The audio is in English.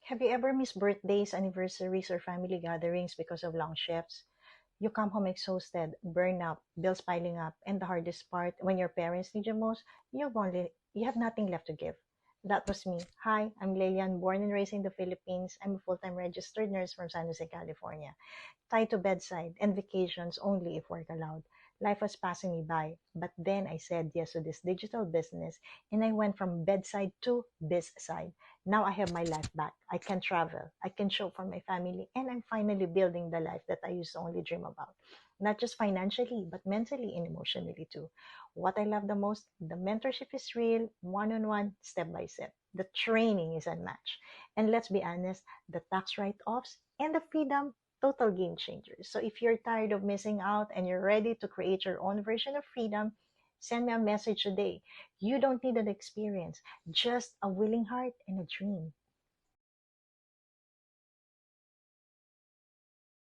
Have you ever missed birthdays, anniversaries, or family gatherings because of long shifts? You come home exhausted, burned out, bills piling up, and the hardest part, when your parents need you most, you have nothing left to give. That was me. Hi, I'm Lilian, born and raised in the Philippines. I'm a full-time registered nurse from San Jose, California, tied to bedside and vacations only if work allowed. Life was passing me by, but then I said yes to this digital business and I went from bedside to biz side. Now I have my life back. I can travel, I can show for my family, and I'm finally building the life that I used to only dream about. Not just financially, but mentally and emotionally too. What I love the most, the mentorship is real, one on one, step by step. The training is unmatched. And let's be honest, the tax write offs and the freedom, total game changers. So if you're tired of missing out and you're ready to create your own version of freedom, send me a message today. You don't need an experience, just a willing heart and a dream.